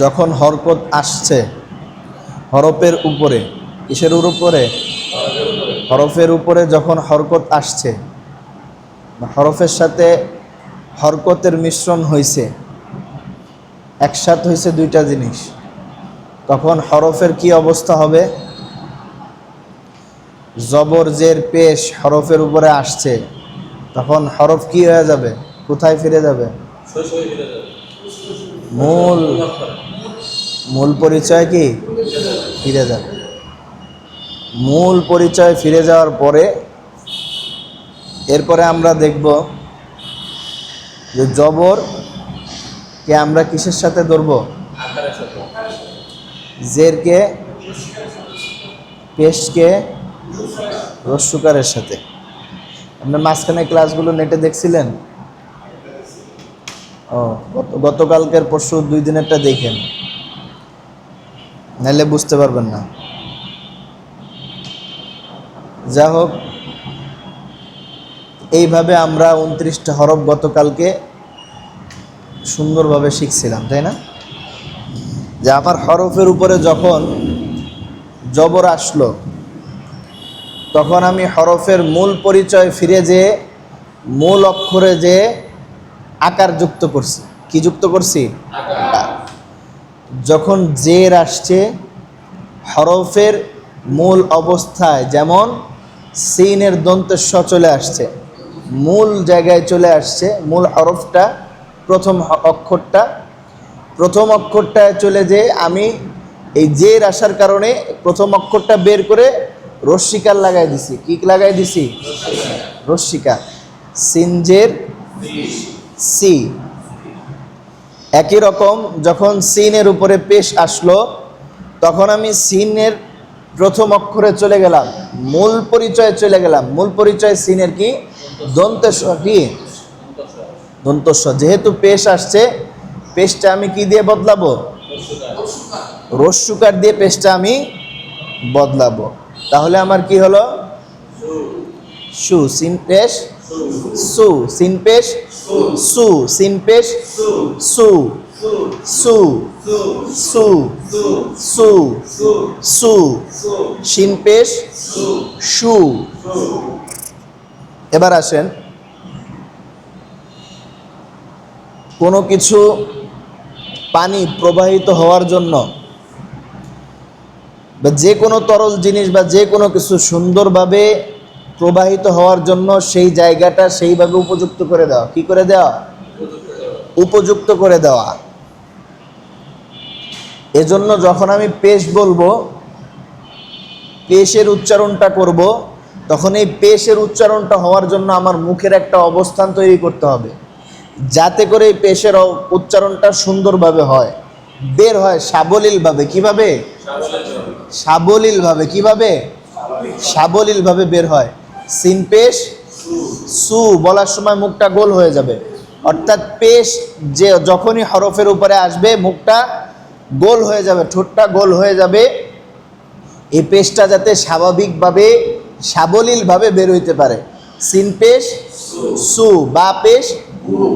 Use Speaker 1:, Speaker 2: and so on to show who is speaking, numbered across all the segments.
Speaker 1: যখন হরকত আসছে হরফের উপরে, কিসের উপরে? হরফের উপরে যখন হরকত আসছে, হরফের সাথে হরকতের মিশ্রণ হয়েছে, একসাথে হয়েছে দুইটা জিনিস, তখন হরফের কি অবস্থা হবে? জবর জের পেশ হরফের উপরে আসছে, তখন হরফ কি হয়ে যাবে? কোথায় ফিরে যাবে? মূল মূল পরিচয় কি ফিরে যাবে। মূল পরিচয় ফিরে যাওয়ার পরে এরপরে আমরা দেখব যে জবর কে আমরা কিসের সাথে ধরব? জেরকে, পেশকে রস্যুকারের সাথে। আপনার মাঝখানে ক্লাসগুলো নেটে দেখছিলেন? ও, গতকালকের পরশু 2 দিনেরটা দেখেন, নাহলে বুঝতে পারবেন না। যা হোক, এইভাবে আমরা 29টা হরফ গতকালকে সুন্দরভাবে শিখছিলাম, তাই না? যে আমার হরফের উপরে যখন জবর আসলো, তখন আমি হরফের মূল পরিচয় ফিরে যেয়ে মূল অক্ষরে যে আকার যুক্ত করছি। কি যুক্ত করছি? যখন জের আসছে হরফের মূল অবস্থায়, যেমন সিনের দন্তেস্ব চলে আসছে, মূল জায়গায় চলে আসছে, মূল হরফটা প্রথম অক্ষরটায় চলে যেয়ে আমি এই জের আসার কারণে প্রথম অক্ষরটা বের করে রস্যিকার লাগাই দিছি। কি লাগাই দিছি? রস্যিকার। সিনজের সি। একই রকম যখন সিনের উপরে পেশ আসলো, তখন আমি সিনের প্রথম অক্ষরে চলে গেলাম, মূল পরিচয়ে চলে গেলাম। মূল পরিচয় সিনের কি? দন্তেস্ব। কি? দন্তস্ব। যেহেতু পেশ আসছে, পেশটা আমি কি দিয়ে বদলাবো? রস্যুকার দিয়ে পেশটা আমি বদলাবো। তাহলে আমার কি হলো? সু। সিন পেশ সু। সিন পেশ সু। সিন পেশ সু। সু সু সু সু। শিন পেশ সু। এবার আসেন, কোনো কিছু পানি প্রবাহিত হওয়ার জন্য বা যে কোনো তরল জিনিস বা যে কোনো কিছু সুন্দরভাবে প্রবাহিত হওয়ার জন্য সেই জায়গাটা সেইভাবে উপযুক্ত করে দেওয়া। কি করে দেওয়া? উপযুক্ত করে দেওয়া। এজন্য যখন আমি পেশ বলবো, পেশের উচ্চারণটা করব, তখন এই পেশের উচ্চারণটা হওয়ার জন্য আমার মুখের একটা অবস্থান তৈরি করতে হবে, যাতে করে এই পেশের উচ্চারণটা সুন্দরভাবে হয়, বের হয় সাবলীলভাবে। কিভাবে? সাবলীলভাবে। কিভাবে? সাবলীলভাবে বের হয়। সিন পেশ সু বলার সময় মুখটা গোল হয়ে যাবে, অর্থাৎ পেশ যে যখনই হরফের উপরে আসবে মুখটা গোল হয়ে যাবে, ঠোঁটটা গোল হয়ে যাবে। এই পেশটা যাতে স্বাভাবিকভাবে সাবলীলভাবে বের হইতে পারে। সিন পেশ সু বা পেশ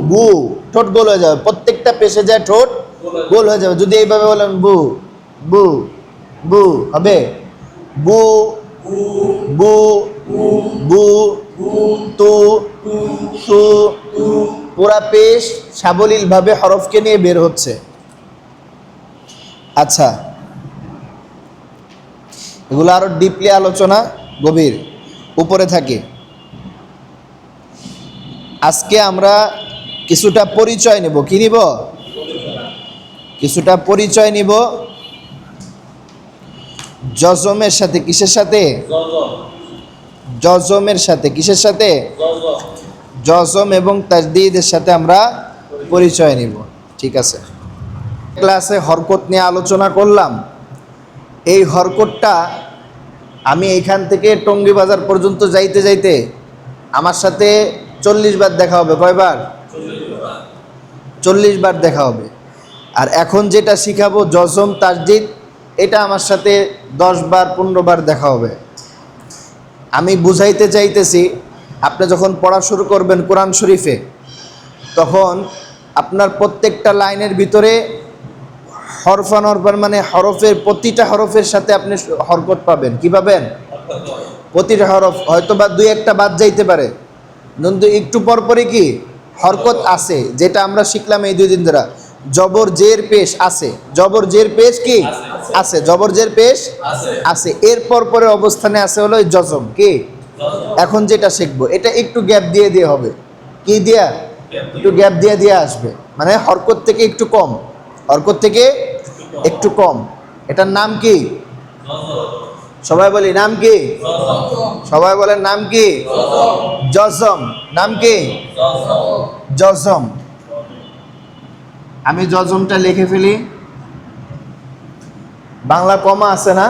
Speaker 1: বু, ঠোঁট গোল হয়ে যাবে। প্রত্যেকটা পেশে যায় ঠোঁট গোল হয়ে যাবে। যদি এইভাবে বলেন বু বু বু, হবে বু বু বু তু সু। পুরা পেশ সাবলীলভাবে হরফকে নিয়ে বের হচ্ছে। আচ্ছা, এগুলো আরো ডিপলি আলোচনা, গভীর উপরে থাকে। আজকে আমরা কিছুটা পরিচয় নেব। কি নিব? কিছুটা পরিচয় নিব জজমের সাথে। কিসের সাথে? জজমের সাথে। কিসের সাথে? জজম এবং তাজদীদের সাথে আমরা পরিচয় নিব। ঠিক আছে, ক্লাসে হরকত নিয়ে আলোচনা করলাম। এই হরকতটা আমি এইখান থেকে টঙ্গী বাজার পর্যন্ত যাইতে যাইতে আমার সাথে 40 বার দেখা হবে। কয়বার? 40 বার দেখা হবে। আর এখন যেটা শিখাবো জজম তাজদীদ, এটা আমার সাথে 10 বার 15 বার দেখা হবে। আমি বুঝাইতে চাইতেছি, আপনি যখন পড়া শুরু করবেন কোরআন শরীফে, তখন আপনার প্রত্যেকটা লাইনের ভিতরে হরফান হরফান মানে হরফের প্রতিটা হরফের সাথে আপনি হরকত পাবেন। কি পাবেন? প্রতিটা হরফ, হয়তো বা দুই একটা বাদ যাইতে পারে, কিন্তু একটু পরপরই কি হরকত আছে, যেটা আমরা শিখলাম এই 2 দিন ধরে। জবর জের পেশ আছে, জবর জের পেশ কি আছে, জবর জের পেশ আছে, এর পরে অবস্থানে আছে হলো জজম। কি এখন যেটা শিখবো এটা একটু গ্যাপ দিয়ে দিয়ে হবে। কি দিয়া? একটু গ্যাপ দিয়ে দিয়ে আসবে, মানে হরকত থেকে একটু কম, হরকত থেকে একটু কম। এটার নাম কি? সবাই বলি নাম কি? সবাই বলেন নাম কি? জজম। নাম কি? জজম। আমি জজমটা লিখে ফেলি। বাংলা কমা আছে না?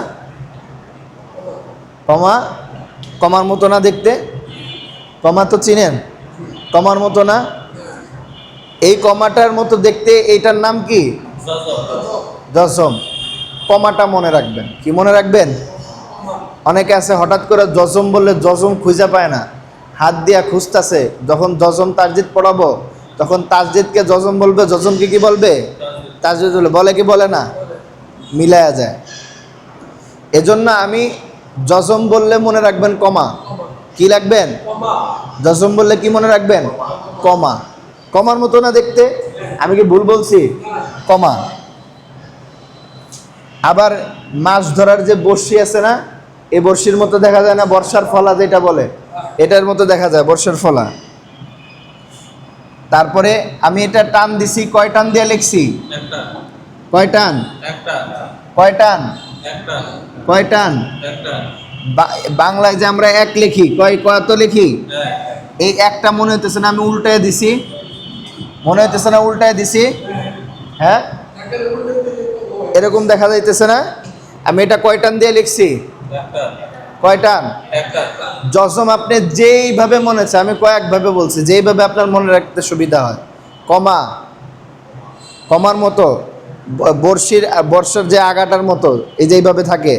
Speaker 1: কমা, কমার মতো না দেখতে? কমা তো চিনেন, কমার মতো না? এই কমাটার মতো দেখতে, এইটার নাম কি? জজম। কমাটা মনে রাখবেন। কি মনে রাখবেন? অনেকে আছে হঠাৎ করে জজম বললে জজম খুঁজে পায় না, হাত দিয়া খুঁজতেছে। যখন জজম তাসজিদ পড়াবো তখন তাসজিদকে জজম বলবে, জজমকে কি বলবে? তাসজিদ বলে কি বলে না? মিলায়া যায়। এজন্য আমি জজম বললে মনে রাখবেন কমা। কি রাখবেন? জজম বললে কি মনে রাখবেন? কমা। কমার মতো না দেখতে? আমি কি ভুল বলছি? কমা। আবার মাছ ধরার যে বড়শি আছে না, এই বড়শির মতো দেখা যায় না বর্ষার ফলা যেটা বলে, এটার মতো দেখা যায় বর্ষার ফলা। তারপরে আমি এটা টান দিছি, কয় টান দিয়ে লিখছি? কয় টান? কয় টান? কয় টান? বাংলায় যে আমরা এক লিখি, কত লিখি? এই একটা মনে হইতেছে না আমি উল্টায় দিছি? মনে হইতেছে না উল্টায় দিছি? হ্যাঁ, এরকম দেখা যাইতেছে না? আমি এটা কয় টান দিয়ে লিখছি? কয় টান? জজম আপনি যেইভাবে মনে হচ্ছে, আমি কয়েকভাবে বলছি, যেইভাবে আপনার মনে রাখতে সুবিধা হয়। কমা, কমার মতো, বর্ষার যে আগাটার মতো এই যেইভাবে থাকে।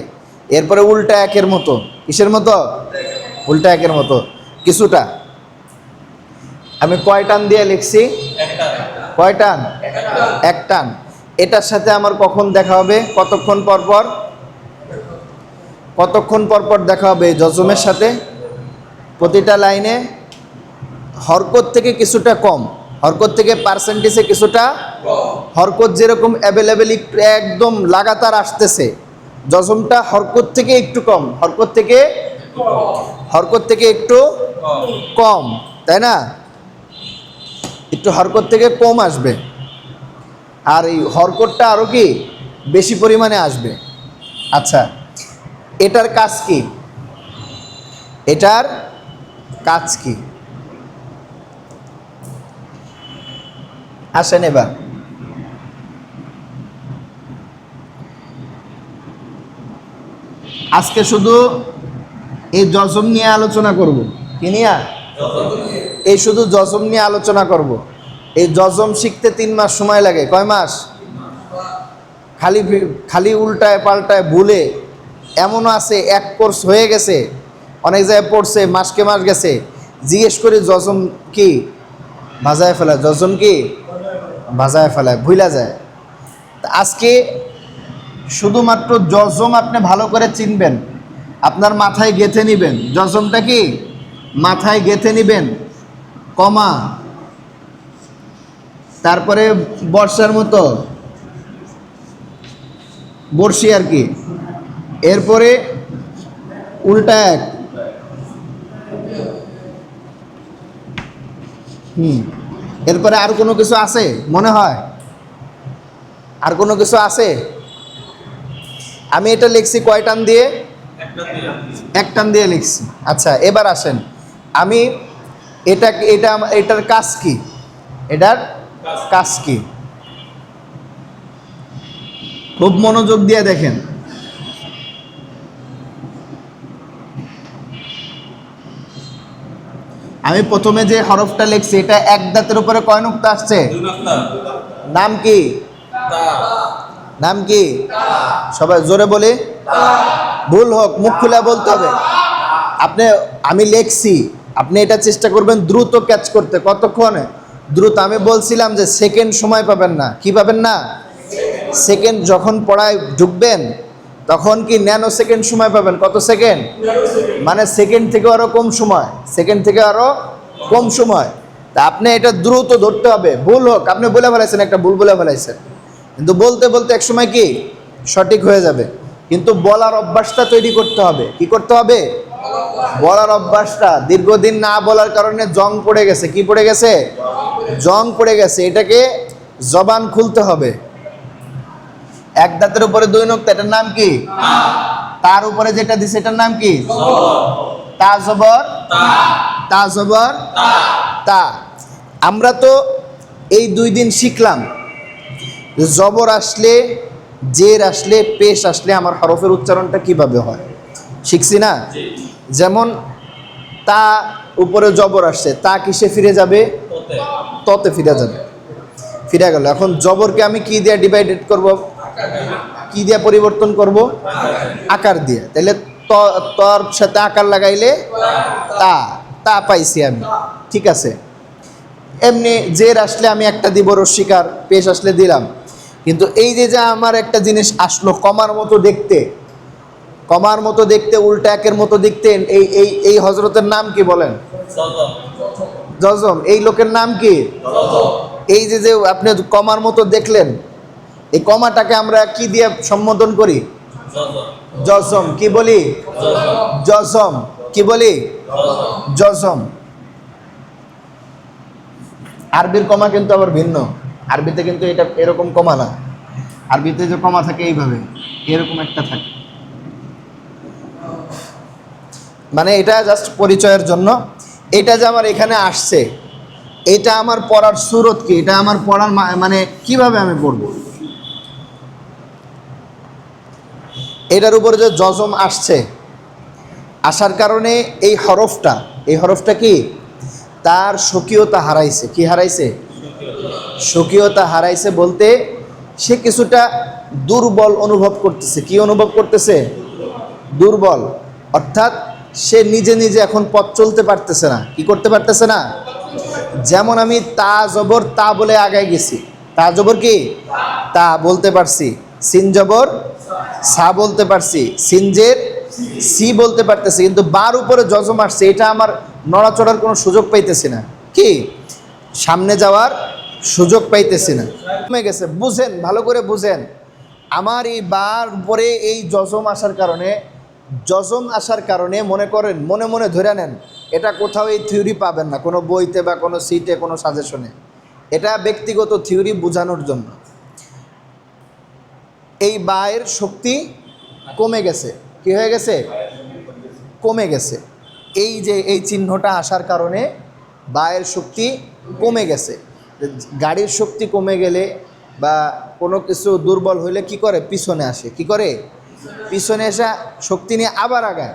Speaker 1: এরপরে উল্টা একের মতো। কিসের মতো? উল্টা একের মতো কিছুটা। আমি কয় টান দিয়ে লিখছি? কয় টান? এক টান। এটার সাথে আমার কখন দেখা হবে? কতক্ষণ পর পর? কতক্ষণ পর পর দেখা হবে জজমের সাথে? প্রতিটা লাইনে হরকত থেকে কিছুটা কম, হরকত থেকে পার্সেন্টেজে কিছুটা। হরকত যেরকম অ্যাভেলেবেল একদম লাগাতার আসতেছে, জজমটা হরকত থেকে একটু কম, হরকত থেকে একটু কম, তাই না? একটু হরকত থেকে কম আসবে, আর এই হরকতটা আরো কি বেশি পরিমাণে আসবে। আচ্ছা, এটার কাজ কি? এটার কাজ কি? আসেন এবার আজকে শুধু এই জজম নিয়ে আলোচনা করব। কি নিয়ে? এই শুধু জজম নিয়ে আলোচনা করব। এই জজম শিখতে 3 মাস সময় লাগে। কয় মাস? খালি উল্টায় পাল্টায় ভুলে এমনও আছে এক কোর্স হয়ে গেছে, অনেক জায়গায় পড়ছে, মাসকে মাস গেছে, জিজ্ঞেস করে জজম কি ভাজায় ফেলায়, জজম কি ভাজায় ফেলায়, ভুলা যায়। আজকে শুধুমাত্র জজম আপনি ভালো করে চিনবেন, আপনার মাথায় গেঁথে নিবেন। জজমটা কি মাথায় গেঁথে নিবেন। কমা, তারপরে বর্ষার মতো বর্ষি আর কি, এরপরে উল্টা এক, এরপরে আর কোনো কিছু আছে মনে হয়? আর কোনো কিছু আছে? আমি এটা লিখছি কয় টান দিয়ে? এক টান দিয়ে লিখছি। আচ্ছা, এবার আসেন, আমি এটার কাজ কি? এটার কাজ কি? খুব মনোযোগ দিয়ে দেখেন। আমি প্রথমে যে হরফটা লিখছি এটা এক দাঁতের উপরে কয় নুক্তা আসছে? নাম কি? নাম কি? সবাই জোরে বলি, ভুল হোক মুখ খুলে বলতে হবে। আমি লিখছি, আপনি এটা চেষ্টা করবেন দ্রুত ক্যাচ করতে। কতক্ষণে? দ্রুত। আমি বলছিলাম যে সেকেন্ড সময় পাবেন না। কি পাবেন না? সেকেন্ড যখন পড়ায় ঢুকবেন তখন কি ন্যানো সেকেন্ড সময় পাবেন? কত সেকেন্ড? মানে সেকেন্ড থেকে আরো কম সময়, সেকেন্ড থেকে আরো কম সময়। তা আপনি এটা দ্রুত ধরতে হবে, ভুল হোক, আপনি বলে ফেলাইছেন, একটা ভুল বলে ফেলাইছেন, কিন্তু বলতে বলতে এক সময় কি সঠিক হয়ে যাবে। কিন্তু বলার অভ্যাসটা তৈরি করতে হবে। কি করতে হবে? বলার অভ্যাসটা। দীর্ঘদিন না বলার কারণে জং পড়ে গেছে। কি পড়ে গেছে? জং পড়ে গেছে। এটাকে জবান খুলতে হবে। এক দাঁতের উপরে দুই নখ, এটার নাম কি? তার উপরে যেটা দিছে এটার নাম কি? তা জবর তা জবর তা। আমরা তো এই 2 দিন শিখলাম জবর আসলে, জের আসলে, পেশ আসলে আমার হরফের উচ্চারণটা কিভাবে হয়, শিখছি না? যেমন তা উপরে জবর আসছে, তা কিসে ফিরে যাবে? ততে ফিরে যাবে, ফিরে গেল। এখন জবরকে আমি কি দিয়ে ডিভাইডেড করব? কি দিয়ে পরিবর্তন করব? আকার দিয়ে। তাহলে তর সাথে আকার লাগাইলে তা, তা পাইছি আমি, ঠিক আছে। এমনি জের আসলে আমি একটা দিব রস্বীকার, পেশ আসলে দিলাম। কিন্তু এই যে আমার একটা জিনিস আসলো কমার মতো দেখতে, কমার মতো দেখতে, উল্টা একের মতো দেখতে, এই এই এই হজরতের নাম কি বলেন? জজম। এই লোকের নাম কি? এই যে যে আপনি কমার মতো দেখলেন, এই কমাটাকে আমরা কি দিয়ে সম্বোধন করি? জজম। কি বলি? জজম। কি বলি? জজম। আরবির কমা কিন্তু আবার ভিন্ন। আরবিতে কিন্তু এটা এরকম কমা না। আরবিতে যে কমা থাকে এইভাবে, এরকম একটা থাকে। মানে এটা জাস্ট পরিচয়ের জন্য। এটা যে আমার এখানে আসছে, এটা আমার পড়ার সুরত কি? এটা আমার পড়ার মানে কিভাবে আমি পড়ব? এটার উপরে যে জজম আসছে, আসার কারণে এই হরফটা কি? তার স্বকীয়তা হারাইছে। কি হারাইছে? স্বকীয়তা হারাইছে বলতে সে কিছুটা দুর্বল অনুভব করতেছে। কি অনুভব করতেছে? দুর্বল। অর্থাৎ সে নিজে নিজে এখন পথ চলতে পারতেছে না। কি করতে পারতেছে না? যেমন আমি তা জবর তা বলে আগায় গেছি, তা জবর কি? তা বলতে পারছি, সিন জবর সা বলতে পারছি, সিনজের সি বলতে পারতেছি, কিন্তু বার উপরে জজম আসছে, এটা আমার নড়াচড়ার কোনো সুযোগ পাইতেছি না। কি? সামনে যাওয়ার সুযোগ পাইতেছি না, কমে গেছে। বুঝেন, ভালো করে বুঝেন। আমার এই বার উপরে এই জজম আসার কারণে মনে করেন, মনে মনে ধরে নেন, এটা কোথাও এই থিওরি পাবেন না, কোনো বইতে বা কোনো সিটে, কোনো সাজেশনে। এটা ব্যক্তিগত থিওরি বোঝানোর জন্য। এই বায়ের শক্তি কমে গেছে। কি হয়ে গেছে? কমে গেছে। এই যে এই চিহ্নটা আসার কারণে বায়ের শক্তি কমে গেছে। গাড়ির শক্তি কমে গেলে বা কোনো কিছু দুর্বল হইলে কি করে? পিছনে আসে। কি করে? পিছনে এসে শক্তি নিয়ে আবার আগায়।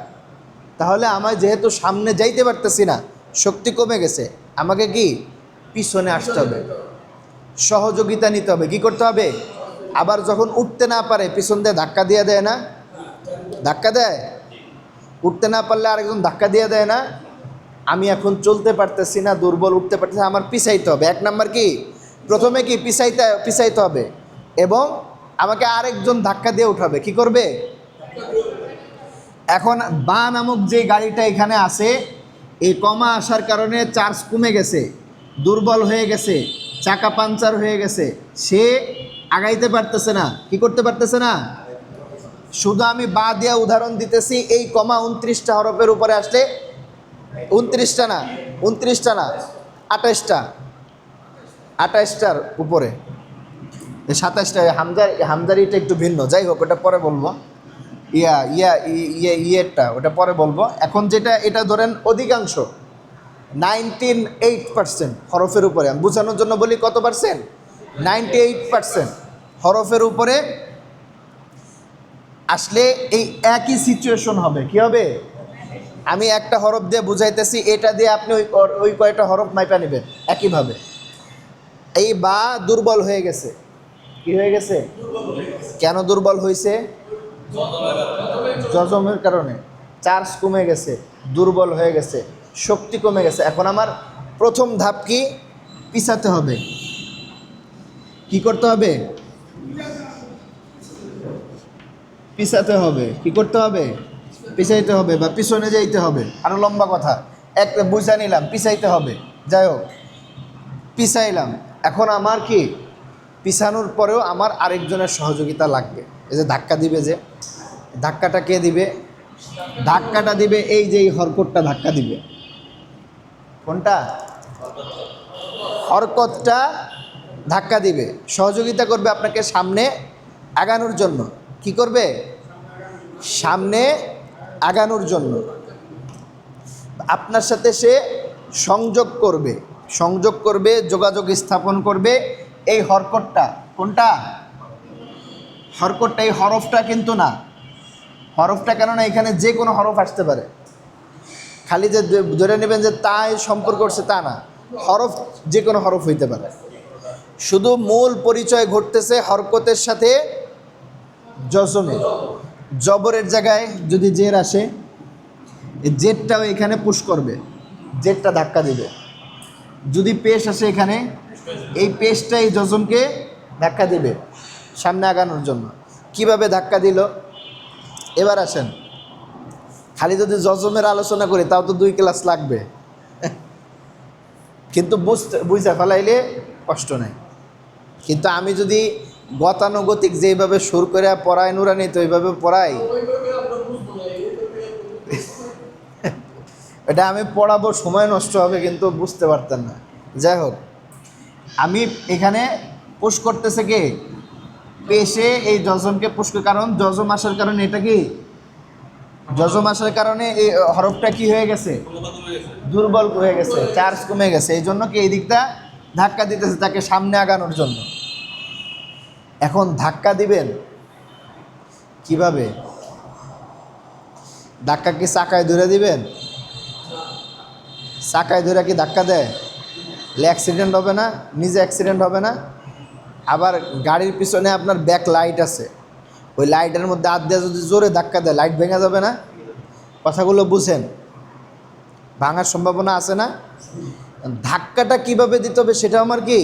Speaker 1: তাহলে আমার যেহেতু সামনে যাইতে পারতেছি না, শক্তি কমে গেছে, আমাকে কি পিছনে আসতে হবে, সহযোগিতা নিতে হবে। কি করতে হবে? আবার যখন উঠতে না পারে, পিছন দিয়ে ধাক্কা দিয়ে দেয় না? ধাক্কা দেয়। উঠতে না পারলে আরেকজন ধাক্কা দিয়ে দেয় না? আমি এখন চলতে পারতেছি না, দুর্বল, উঠতে পারতেছি, আমার পিছাইতে হবে। এক নাম্বার কি? প্রথমে কি পিছাইতে হবে, এবং আমাকে আরেকজন ধাক্কা দিয়ে উঠাবে। কি করবে? এখন বা নামক যে গাড়িটা এখানে আছে, এই কমা আসার কারণে চার্জ কমে গেছে, দুর্বল হয়ে গেছে, চাকা পাঞ্চার হয়ে গেছে, সে আগাইতে পারতেছে না। কি করতে পারতেছে না? শুধু আমি বা দিয়া উদাহরণ দিতেছি। এই কমা 29টা হরফের উপরে আসলে, 29টা না, 28টার উপরে, 27টা। হামজারিটা একটু ভিন্ন, যাই হোক, ওটা পরে বলবো। ইয়েটা ওটা পরে বলবো। এখন যেটা, এটা ধরেন অধিকাংশ 98% হরফের উপরে, আমি বোঝানোর জন্য বলি কত পার্সেন্ট? 98% হরফের উপরে আসলে এই একই সিচুয়েশন হবে। কি হবে? আমি একটা হরফ দিয়ে বুঝাইতেছি, এটা দিয়ে আপনি ওই কয়টা হরফ মাইপা নেবেন একইভাবে। এই বা দুর্বল হয়ে গেছে। কি হয়ে গেছে? কেন দুর্বল হয়েছে? জজমের কারণে। চার্জ কমে গেছে, দুর্বল হয়ে গেছে, শক্তি কমে গেছে। এখন আমার প্রথম ধাপ কি? পিছাতে হবে। কি করতে হবে? পিছাতে হবে, কি করতে হবে? পিছাইতে হবে বা পিছনে যাইতে হবে। আরো লম্বা কথা, একটা বুঝা নিলাম, পিছাইতে হবে। যাই হোক, পিছাইলাম। এখন আমার কি, পিছানোর পরেও আমার আরেকজনের সহযোগিতা লাগবে। এই যে ধাক্কা দিবে, যে ধাক্কাটা কে দিবে? ধাক্কাটা দিবে এই যে এই হরকতটা ধাক্কা দিবে। কোনটা? হরকতটা ধাক্কা দিবে, সহযোগিতা করবে আপনাকে সামনে আগানোর জন্য। কি করবে? সামনে আগানোর জন্য আপনার সাথে সে সংযোগ করবে, সংযোগ করবে, যোগাযোগ স্থাপন করবে। এই হরকতটা, কোনটা? হরকতটা, এই হরফটা কিন্তু না। হরফটা কেননা এখানে যে কোনো হরফ আসতে পারে, খালি যে ধরে নেবেন যে তাই সম্পর্ক করছে তা না, হরফ যে কোনো হরফ হইতে পারে। শুধু মূল পরিচয় ঘটতেছে হরকতের সাথে জজমের। জবরের জায়গায় যদি জের আসে, এই জেরটাও এখানে পুশ করবে, জেরটা ধাক্কা দিবে। যদি পেশ আসে এখানে, এই পেশটা এই জজমকে ধাক্কা দিবে সামনে আগানোর জন্য। কিভাবে ধাক্কা দিল? এবার আসেন, খালি যদি জজমের আলোচনা করি তাও তো 2 ক্লাস লাগবে, কিন্তু বুঝতে ফেলাইলে কষ্ট নেই। কিন্তু আমি যদি গতানুগতিক যেভাবে সুর করে পড়াই নুরানি, তো এইভাবে পড়াই, এটা আমি পড়াবো, সময় নষ্ট হবে, কিন্তু বুঝতে পারতেন না। যাই হোক, আমি এখানে পুশ করতেছে কে? পেশে এই জজমকে পুশ করে, কারণ জজম আসার কারণে এটা কি, জজম আসার কারণে এই হরফটা কি হয়ে গেছে? দুর্বল হয়ে গেছে, চার্জ কমে গেছে। এই জন্য কি এই দিকটা ধাক্কা দিতেছে তাকে সামনে আগানোর জন্য। এখন ধাক্কা দিবেন কিভাবে? ধাক্কা কি চাকায় ধরে দিবেন? চাকায় ধরে কি ধাক্কা দেয়? অ্যাক্সিডেন্ট হবে না? নিজে অ্যাক্সিডেন্ট হবে না? আবার গাড়ির পিছনে আপনার ব্যাক লাইট আছে, ওই লাইটের মধ্যে হাত দিয়ে যদি জোরে ধাক্কা দেয়, লাইট ভেঙে যাবে না? কথাগুলো বুঝেন, ভাঙার সম্ভাবনা আছে না? ধাক্কাটা কিভাবে দিতে হবে সেটা আমার কি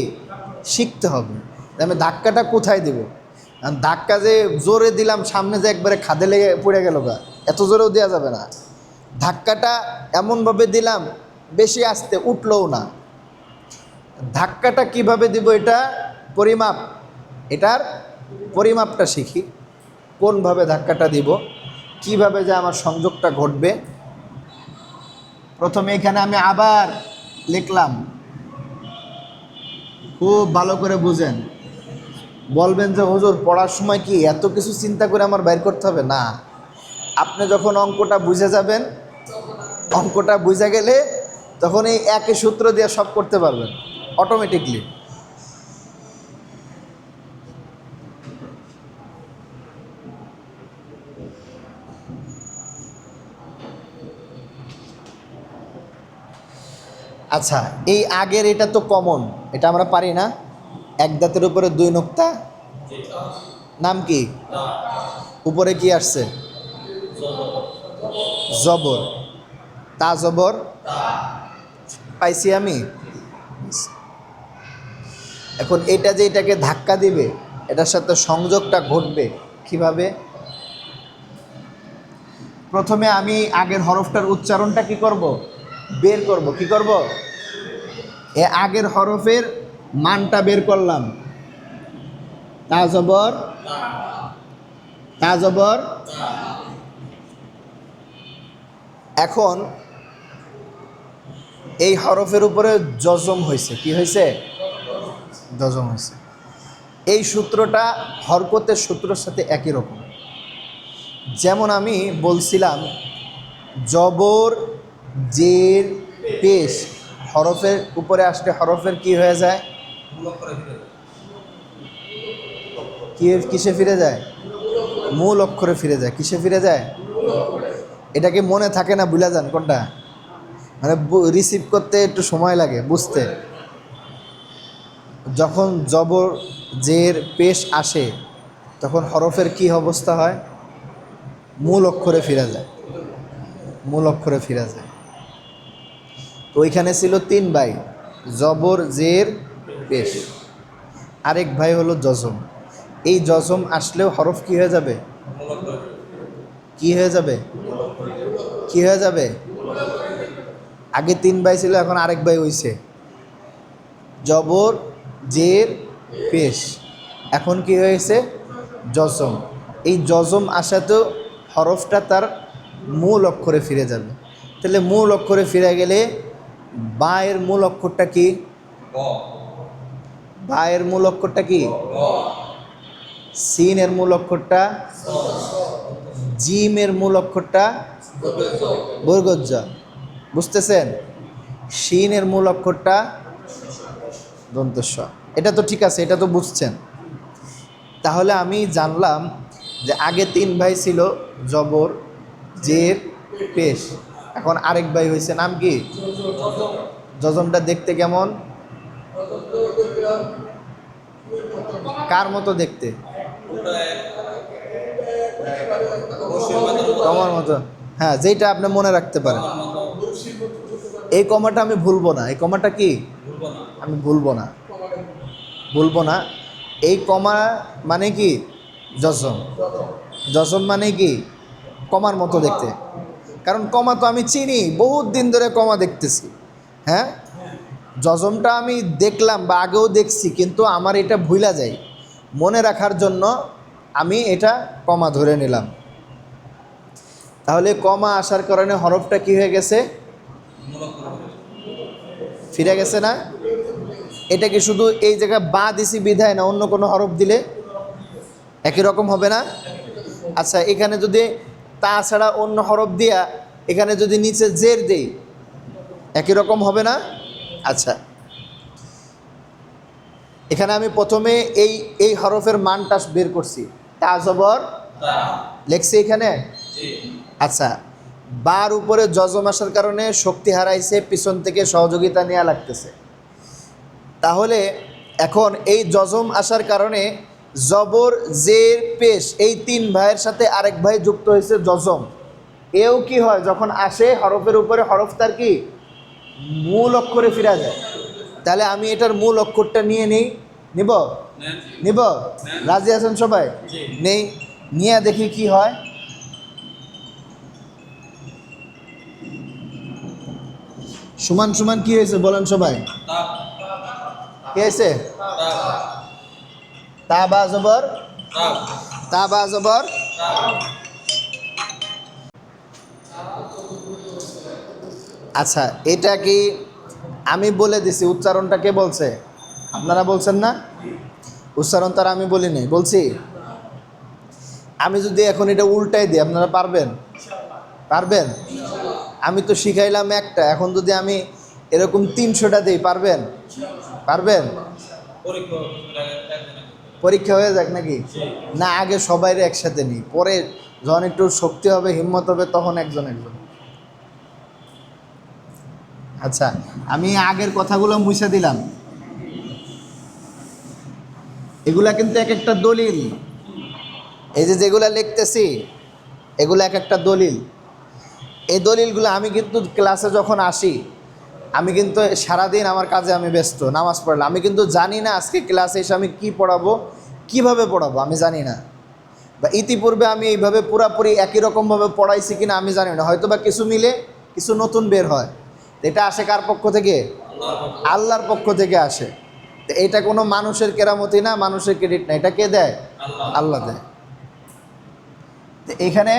Speaker 1: শিখতে হবে। আমি ধাক্কাটা কোথায় দেব? ধাক্কা যে জোরে দিলাম, সামনে যে একবারে খাদে লেগে পড়ে গেল গা, এত জোরেও দেওয়া যাবে না। ধাক্কাটা এমনভাবে দিলাম বেশি আস্তে উঠলও না। ধাক্কাটা কিভাবে দিব, এটা পরিমাপ, এটার পরিমাপটা শিখি। কোনভাবে ধাক্কাটা দিব, কিভাবে যে আমার সংযোগটা ঘটবে। প্রথমে এখানে আমি আবার লিখলাম, খুব ভালো করে বুঝেন। বলবেন যে হুজুর পড়ার সময় কি এত কিছু চিন্তা করে আমার বাইর করতে হবে? না, আপনি যখন অঙ্কটা বুঝে যাবেন, অঙ্কটা বুঝে গেলে তখন এই একই সূত্র দিয়ে সব করতে পারবেন অটোমেটিকলি। আচ্ছা, এই আগের এটা তো কমন, এটা আমরা পারি না। এক দাঁতের উপরে 2 নোক্তা, নাম কি? উপরে কি আসছে? জবর, তা জবর পাইছি আমি। এখন এটা যে এটাকে ধাক্কা দিবে, এটার সাথে সংযোগটা ঘটবে কিভাবে? প্রথমে আমি আগের হরফটার উচ্চারণটা কি করব? বের করব। কি করব? এ আগের হরফের মানটা বের করলাম। তা জবর, তা জবর। এখন এই হরফের উপরে জজম হয়েছে। কি হয়েছে? জজম হয়েছে। এই সূত্রটা হরকতের সূত্রের সাথে একই রকম। যেমন আমি বলছিলাম, জবর, জের, পেশ হরফের উপরে আসলে হরফের কি হয়ে যায়? কিসে ফিরে যায়? মূল অক্ষরে ফিরে যায়। কিসে ফিরে যায়? এটাকে মনে থাকে না, ভুলে যান কোনটা। মানে রিসিভ করতে একটু সময় লাগে বুঝতে। যখন জবর, জের, পেশ আসে তখন হরফের কি অবস্থা হয়? মূল অক্ষরে ফিরে যায়, মূল অক্ষরে ফিরে যায়। তো ওইখানে ছিল 3 ভাই, জবর, জের, পেশ। আরেক ভাই হলো জজম। এই জজম আসলেও হরফ কি হয়ে যাবে? কি হয়ে যাবে? কি হয়ে যাবে? আগে 3 ভাই ছিল, এখন আরেক ভাই হইছে। জবর, জের, পেশ, এখন কি হয়েছে? জজম। এই জজম আসাতেও হরফটা তার মূল অক্ষরে ফিরে যাবে। তাহলে মূল অক্ষরে ফিরে গেলে বা এর মূল অক্ষরটা কি? বা এর মূল অক্ষরটা কি? সিন এর মূল অক্ষরটা, জিম এর মূল অক্ষরটা বর্গজ। বুঝতেছেন? শিন এর মূল অক্ষরটা দন্তস্ব। এটা তো ঠিক আছে, এটা তো বুঝছেন। তাহলে আমি জানলাম যে আগে 3 ভাই ছিল, জবর, জের, পেশ, এখন আরেক ভাই হয়েছে, নাম কি? জজমটা দেখতে কেমন? কার মতো দেখতে? কমার মতো। হ্যাঁ, যেটা আপনি মনে রাখতে পারেন। এই কমাটা আমি ভুলবো না। এই কমাটা কি? আমি ভুলবো না, ভুলবো না। এই কমা মানে কি? জজম। জজম মানে কি? কমার মতো দেখতে। কারণ কমা তো আমি চিনি, বহুত দিন ধরে কমা দেখতেছি। হ্যাঁ, জজমটা আমি দেখলাম বা আগেও দেখছি, কিন্তু আমার এটা ভুলা যায়। মনে রাখার জন্য আমি এটা কমা ধরে নিলাম। তাহলে কমা আসার কারণে হরফটা কি হয়ে গেছে? ফিরে গেছে না? এটা কি শুধু এই জায়গায় বা দিছি বিধায় না, অন্য কোনো হরফ দিলে একই রকম হবে না? আচ্ছা, এখানে যদি তা ছাড়া অন্য হরফ দিয়া এখানে যদি নিচে জের দেই, একই রকম হবে না? আচ্ছা, এখানে আমি প্রথমে এই এই হরফের মানটা বের করছি। তা জবর লেখছি এখানে। আচ্ছা, বার উপরে জজম আসার কারণে শক্তি হারাইছে, পিছন থেকে সহযোগিতা নেওয়া লাগতেছে। তাহলে এখন এই জজম আসার কারণে জবর, জের, পেশ এই 3 ভাইয়ের সাথে আরেক ভাই যুক্ত হয়েছে জজম। এও কি হয়? যখন আসে হরফের উপরে, হরফ তার কি? মূল অক্ষরে ফিরা যায়। তাহলে আমি এটার মূল অক্ষরটা নিয়ে নেই। নিব? নিব? রাজি আছেন সবাই? নেই। নিয়ে দেখি কি হয়। সমান সমান কি হয়েছে বলেন সবাই? কি হয়েছে? তা বা জবর, তা বা জবর। আচ্ছা, এটা কি আমি বলে দিছি? উচ্চারণটা কে বলছে? আপনারা বলছেন না? উচ্চারণ তার আমি বলি নাই, বলছি? আমি যদি এখন এটা উল্টাই দিই, আপনারা পারবেন? পারবেন? আমি তো শিখাইলাম একটা, এখন যদি আমি এরকম 300টা দিই, পারবেন? পারবেন? পরীক্ষা হয়ে যাক নাকি? না, আগে সবাই একসাথে নিই, পরে যখন একটু শক্তি হবে, হিম্মত হবে, তখন একজন একজন। আচ্ছা, আমি আগের কথাগুলো মুছে দিলাম। এগুলা কিন্তু এক একটা দলিল। এই যে যেগুলা লিখতেছি, এগুলো এক একটা দলিল। এই দলিলগুলো আমি কিন্তু ক্লাসে যখন আসি, আমি কিন্তু সারাদিন আমার কাজে আমি ব্যস্ত, নামাজ পড়লাম, আমি কিন্তু জানি না আজকে ক্লাসে এসে আমি কী পড়াবো, কীভাবে পড়াবো আমি জানি না। বা ইতিপূর্বে আমি এইভাবে পুরাপুরি একই রকমভাবে পড়াইছি কিনা আমি জানি না। হয়তো বা কিছু মিলে, কিছু নতুন বের হয়। এটা আসে কার পক্ষ থেকে? আল্লাহর পক্ষ থেকে আসে। তো এটা কোনো মানুষের কেরামতি না, মানুষের ক্রেডিট না, এটা কে দেয়? আল্লাহ দেয়। তো এখানে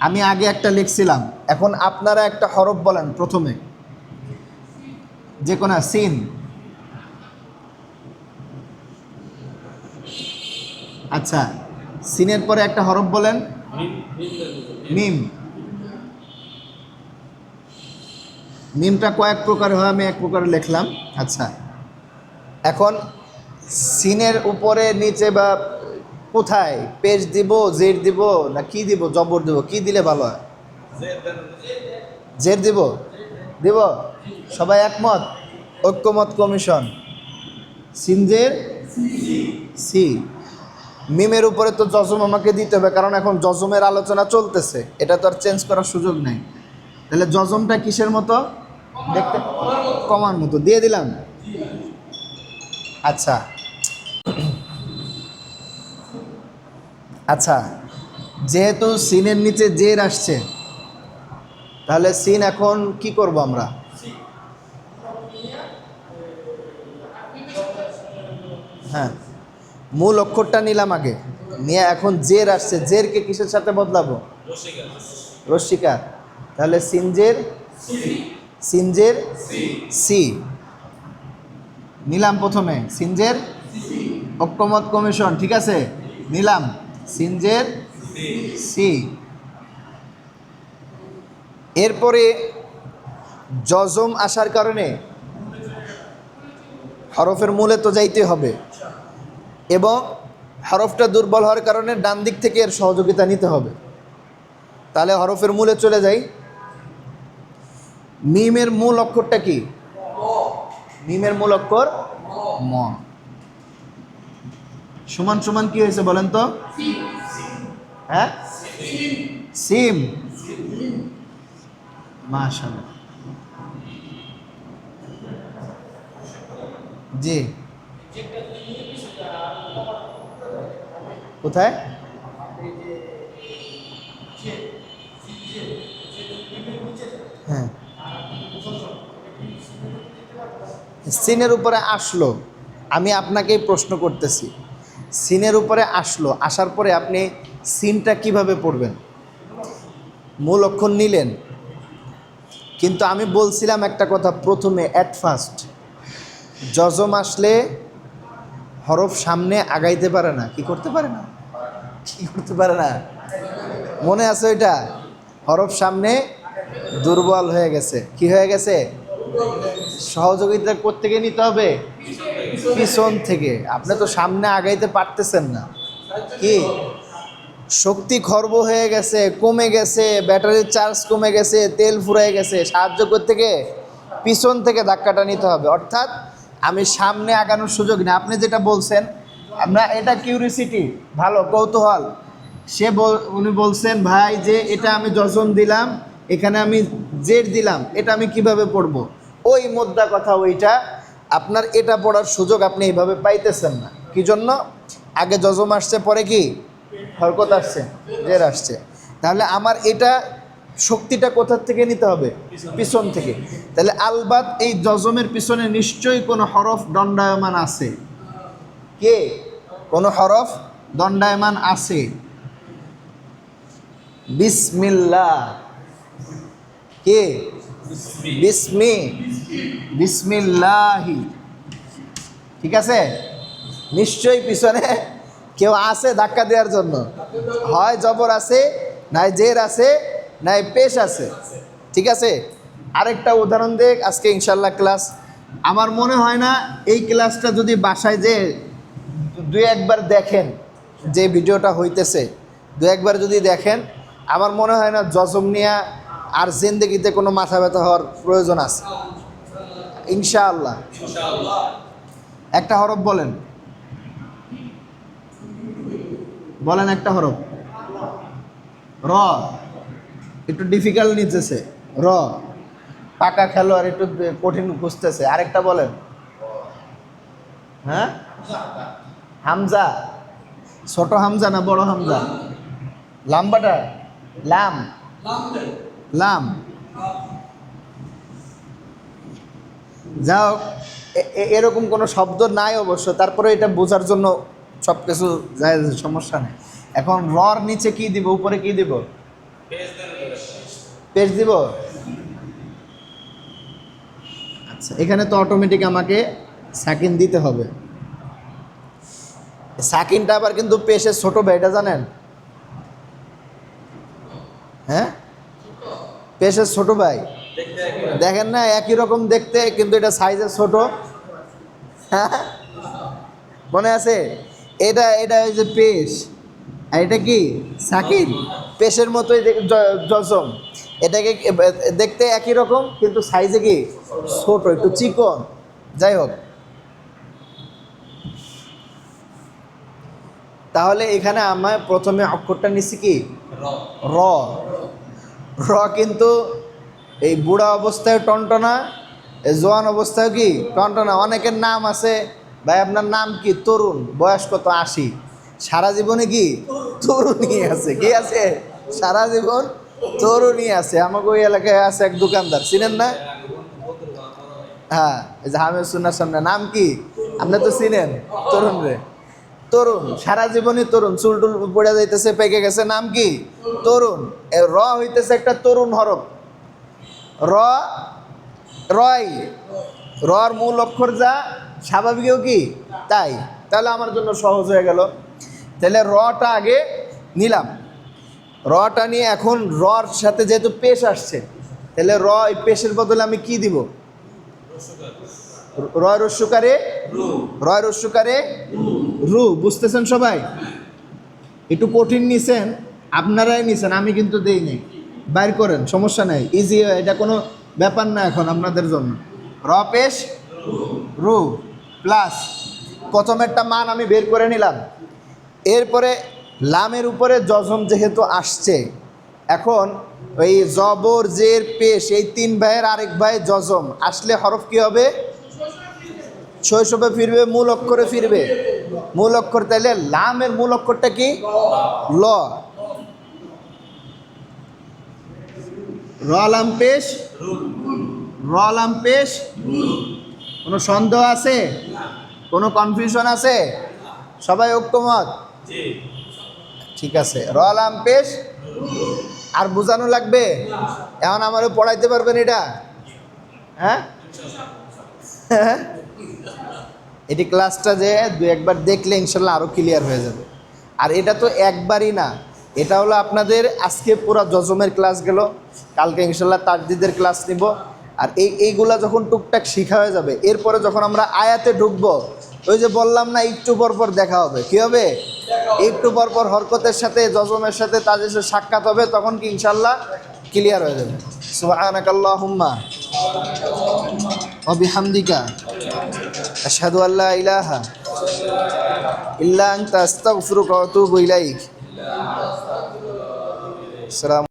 Speaker 1: আমি আগে একটা লিখছিলাম, এখন আপনারা একটা হরফ বলেন প্রথমে, যে কোনো সিন। আচ্ছা, সিনের পরে একটা হরফ বলেন। মিম। মিমটা কয়েক প্রকার হয়, আমি এক প্রকার লিখলাম। আচ্ছা, এখন সিনের উপরে নিচে বা কোথায় পেশ দিব, জের দিব, না কি দিব, জবর দিব, কি দিলে ভালো হয়? জের দিব? দিব? সবাই একমত? ঐক্যমত কমিশন। সিনজের সি। মিমের উপরে তো জজম আমাকে দিতে হবে, কারণ এখন জজমের আলোচনা চলতেছে, এটা তো আর চেঞ্জ করার সুযোগ নেই। তাহলে জজমটা কিসের মতো দেখতে? কমার মতো দিয়ে দিলাম। আচ্ছা, আচ্ছা, যেহেতু সিনের নিচে জের আসছে, তাহলে সিন এখন কি করব আমরা? হ্যাঁ, মূল অক্ষরটা নিলাম আগে, নিয়ে এখন জের আসছে, জেরকে কিসের সাথে বদলাবো? রস্বীকার। তাহলে সিনজের, সিনজের সি নিলাম প্রথমে, সিনজের ঐক্যমত কমিশন, ঠিক আছে, নিলাম সিনজের সি। এরপরে জজম আসার কারণে হরফের মূলে তো যাইতে হবে, এবং হরফটা দুর্বল হওয়ার কারণে ডান দিক থেকে এর সহযোগিতা নিতে হবে। তাহলে হরফের মূলে চলে যাই। মিমের মূল অক্ষরটা কি? মিমের মূল অক্ষর ম। সমান সমান কি হয়েছে বলেন তো? হ্যাঁ, সিম। মাশাআল্লাহ, জি। কোথায়? হ্যাঁ, সিনের উপরে আসলো, আমি আপনাকেই প্রশ্ন করতেছি, সিনের উপরে আসলো, আসার পরে আপনি সিনটা কিভাবে পড়বেন? মূল অক্ষর নিলেন, কিন্তু আমি বলছিলাম একটা কথা প্রথমে, অ্যাট ফার্স্ট জজম আসলে হরফ সামনে আগাইতে পারে না। কি করতে পারে না? কি করতে পারে না? মনে আছে ওইটা? হরফ সামনে দুর্বল হয়ে গেছে। কি হয়ে গেছে? সহযোগিতা কোত্থেকে নিতে হবে? পিছন থেকে। আপনি তো সামনে আগাইতে পারতেছেন না। কি শক্তি খর্ব হয়ে গেছে, কমে গেছে, ব্যাটারির চার্জ কমে গেছে, তেল ফুরাই গেছে, সাহায্য করতে গিয়ে পিছন থেকে ধাক্কাটা নিতে হবে। অর্থাৎ আমি সামনে আগানোর সুযোগ নেই। আপনি যেটা বলছেন, আমরা এটা কিউরিসিটি, ভালো কৌতূহল, উনি বলছেন ভাই যে এটা আমি জজম দিলাম, এখানে আমি জের দিলাম, এটা আমি কিভাবে পড়বো? ওই মোদ্দা কথা ওইটা, আপনার এটা পড়ার সুযোগ আপনি এইভাবে পাইতেছেন না। কি জন্য? আগে জজম আসছে, পরে কি হরকত আসছে, জের আসছে। তাহলে আমার এটা শক্তিটা কোথার থেকে নিতে হবে? পিছন থেকে। তাহলে আলবাত এই জজমের পিছনে নিশ্চয়ই কোনো হরফ দণ্ডায়মান আছে। কে? কোনো হরফ দণ্ডায়মান আছে। বিসমিল্লাহ। কে? বিসমি, বিসমিল্লাহি। ঠিক আছে, নিশ্চয়ই পিছনে কেউ আছে ধাক্কা দেওয়ার জন্য। হয় জবর আছে, নাই জের আছে, নাই পেশ আছে। ঠিক আছে, আরেকটা উদাহরণ দেখ আজকে ইনশাল্লাহ ক্লাস। আমার মনে হয় না এই ক্লাসটা যদি বাসায় যে দুই একবার দেখেন, যে ভিডিওটা হইতেছে দুই একবার যদি দেখেন, আমার মনে হয় না জজম নিয়ে আর জিন্দেগিতে কোনো মাথা ব্যথা হওয়ার প্রয়োজন আছে। ইনশাআল্লাহ। একটা হরফ বলেন, বলেন একটা হরফ। র। একটু ডিফিকাল্ট নিতেছে র, পাকা খেলোয়াড় একটু কঠিন খুঁজতেছে। আরেকটা বলেন। হ্যাঁ, হামজা। ছোট হামজা না বড় হামজা? লাম্বাটা? লাম, লাম। যাও, এরকম কোনো শব্দ নাই অবশ্য, তারপরে এটা বোঝার জন্য সব কিছু যায়, সমস্যা নেই। এখন রর নিচে কি দিব, উপরে কি দিব? পেশ দিব। আচ্ছা, এখানে তো অটোমেটিক আমাকে সাকিন দিতে হবে। সাকিনটা আবার কিন্তু পেশের ছোট ভাই, এটা জানেন? হ্যাঁ, পেশের ছোট ভাই। দেখেন না একই রকম দেখতে, কিন্তু এটা সাইজে ছোট। হ্যাঁ, মনে আছে? এটা এটা ওই যে পেশ, আর এটা কি সাকিন। পেশের মতোই জজম, এটাকে দেখতে একই রকম, কিন্তু সাইজে কি ছোট, একটু চিকন। যাই হোক, তাহলে এখানে আমার প্রথমে অক্ষরটা নিচ্ছি কি র। র কিন্তু এই বুড়া অবস্থায় টনটনা, জোয়ান অবস্থায় কি টনটনা। অনেকের নাম আছে, ভাই আপনার নাম কি? তরুণ, বয়স কত? 80। সারা জীবনে কি তরুণী আছে। কি আছে? সারা জীবন তরুণী আছে। আমাকে ওই এলাকায় আছে এক দোকানদার, চিনেন না? হ্যাঁ, এই যে হামের সুন্নার সামনে। নাম কি? আপনি তো চিনেন তরুণ রে। তরুণ, সারা জীবনই তরুণ, চুল টুল পড়ে যাইতেছে, পেকে গেছে, নাম কি? তরুণ। র হইতেছে একটা তরুণ হরফ। র, রয়, রর মূল অক্ষর যা, স্বাভাবিকও কি তাই। তাহলে আমার জন্য সহজ হয়ে গেল। তাহলে রটা আগে নিলাম, রটা নিয়ে এখন রর সাথে যেহেতু পেশ আসছে, তাহলে র এই পেশের বদলে আমি কি দিব? রয় রস্যকারে, রয় রস্যকারে রু। বুঝতেছেন সবাই? একটু কঠিন নিছেন, আপনারাই নিছেন, আমি কিন্তু দেই নাই। বাইর করেন, সমস্যা নাই, ইজি, এটা কোনো ব্যাপার না এখন আপনাদের জন্য। র পেশ রু প্লাস প্রথমেরটা মান আমি বের করে নিলাম। এরপরে লামের উপরে জজম যেহেতু আসছে, এখন ওই জবর জের পেশ এই তিন ভাইয়ের আরেক ভাই জজম আসলে হরফ কি হবে? শৈশবে ফিরবে, মূল অক্ষরে ফিরবে। মূল অক্ষর, তাইলে লামের মূল অক্ষরটা কি? ল। র লাম পেশ, র লাম পেশ। কোনো সন্দেহ আছে? কোনো কনফিউশন আছে? সবাই ঐক্যমত? ঠিক আছে, র লাম পেশ। আর বোঝানো লাগবে? এখন আমারও পড়াইতে পারবেন এটা? হ্যাঁ, এটি ক্লাসটা যে দু একবার দেখলে ইনশাল্লাহ আরও ক্লিয়ার হয়ে যাবে। আর এটা তো একবারই না, এটা হলো আপনাদের আজকে পুরো জজমের ক্লাস গেল, কালকে ইনশাল্লাহ তাজদিদের ক্লাস নিব। আর এইগুলা যখন টুকটাক শিখা হয়ে যাবে, এরপরে যখন আমরা আয়াতে ঢুকবো, ওই যে বললাম না একটু পরপর দেখা হবে, কি হবে? একটু পরপর হরকতের সাথে জজমের সাথে তাদের সাক্ষাৎ হবে, তখন কি ইনশাল্লাহ ক্লিয়ার হয়ে যাবে। সুবহানাকাল্লাহুম্মা ওয়া বিহামদিকা আশহাদু আল্লা ইলাহা ইল্লা আনতা আস্তাগফিরুকা ওয়া আতুবু ইলাইক। আসসালামু